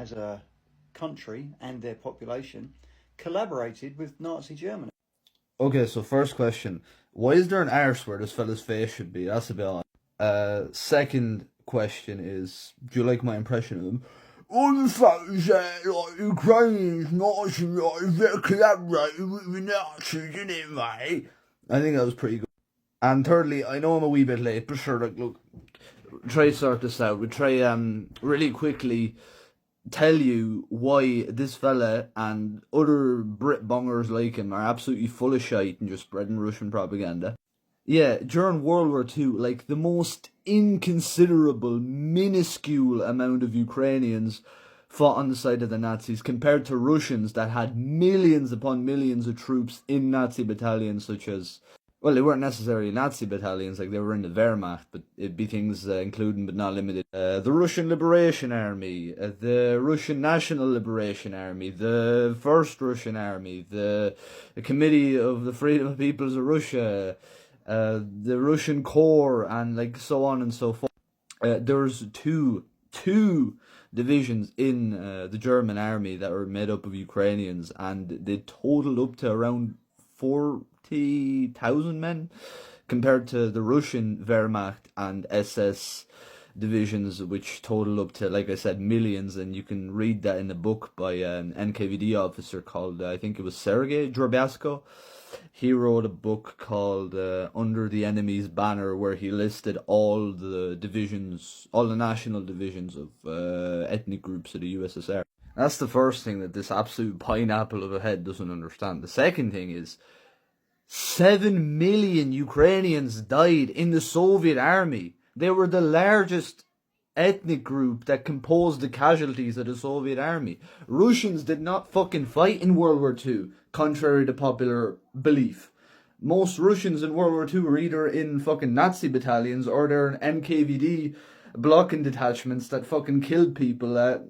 as a country and their population collaborated with Nazi Germany. Okay, so first question. Why is there an arse where this fella's face should be? That's a bit odd. Second question is, do you like my impression of him? All the fact that like Ukrainians, Nazis, they collaborated with the Nazis, didn't they? I think that was pretty good. And thirdly, I know I'm a wee bit late, but sure, like, look, try to sort this out. We try really quickly tell you why this fella and other Brit bongers like him are absolutely full of shite and just spreading Russian propaganda. Yeah, during World War II, like, the most inconsiderable, minuscule amount of Ukrainians fought on the side of the Nazis compared to Russians that had millions upon millions of troops in Nazi battalions such as, well, they weren't necessarily Nazi battalions, like they were in the Wehrmacht, but it'd be things including but not limited. The Russian Liberation Army, the Russian National Liberation Army, the First Russian Army, the Committee of the Freedom of Peoples of Russia, the Russian Corps, and like so on and so forth. There's two divisions in the German army that were made up of Ukrainians, and they totaled up to around 40,000 men, compared to the Russian Wehrmacht and SS divisions, which total up to, like I said, millions. And you can read that in a book by an NKVD officer called, I think it was Sergei Drobiazko. He wrote a book called Under the Enemy's Banner, where he listed all the divisions, all the national divisions of ethnic groups of the USSR. That's the first thing that this absolute pineapple of a head doesn't understand. The second thing is, 7 million Ukrainians died in the Soviet army. They were the largest ethnic group that composed the casualties of the Soviet army. Russians did not fucking fight in World War II, contrary to popular belief. Most Russians in World War II were either in fucking Nazi battalions or they're in NKVD blocking detachments that fucking killed people that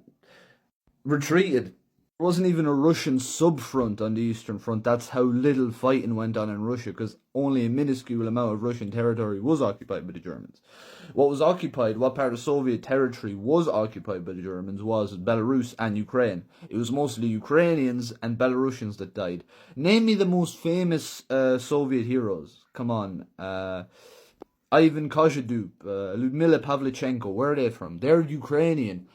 retreated. There wasn't even a Russian subfront on the Eastern Front. That's how little fighting went on in Russia, because only a minuscule amount of Russian territory was occupied by the Germans. What part of Soviet territory was occupied by the Germans was Belarus and Ukraine. It was mostly Ukrainians and Belarusians that died. Name me the most famous Soviet heroes. Come on. Ivan Kozyudup, Lyudmila Pavlichenko, where are they from? They're Ukrainian.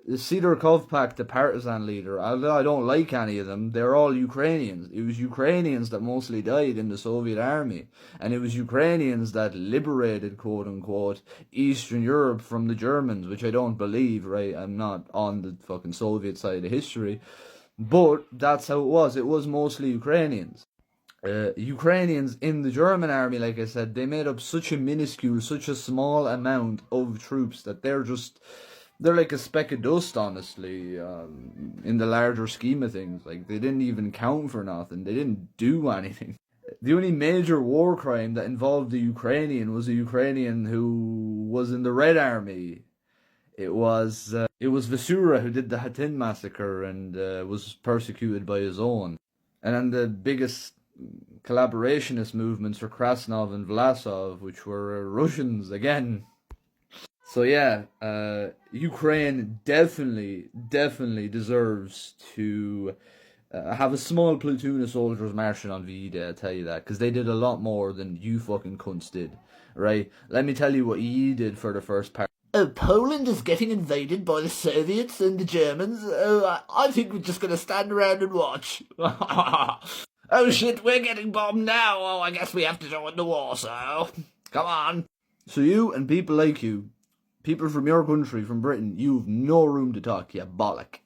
Sidor Kovpak, the partisan leader, I don't like any of them. They're all Ukrainians. It was Ukrainians that mostly died in the Soviet army. And it was Ukrainians that liberated, quote-unquote, Eastern Europe from the Germans, which I don't believe, right? I'm not on the fucking Soviet side of history. But that's how it was. It was mostly Ukrainians. Ukrainians in the German army, like I said, they made up such a minuscule, such a small amount of troops that they're like a speck of dust, honestly, in the larger scheme of things. Like, they didn't even count for nothing. They didn't do anything. The only major war crime that involved a Ukrainian was a Ukrainian who was in the Red Army. It was Vasura who did the Hatyn massacre and was persecuted by his own. And then the biggest collaborationist movements were Krasnov and Vlasov, which were Russians again. So yeah, Ukraine definitely deserves to have a small platoon of soldiers marching on VE Day, I'll tell you that, because they did a lot more than you fucking cunts did, right? Let me tell you what ye did for the first part. Oh, Poland is getting invaded by the Soviets and the Germans. Oh, I think we're just going to stand around and watch. Oh shit, we're getting bombed now. Oh, I guess we have to join the war, so come on. So you and people like you, people from your country, from Britain, you've no room to talk, you bollock.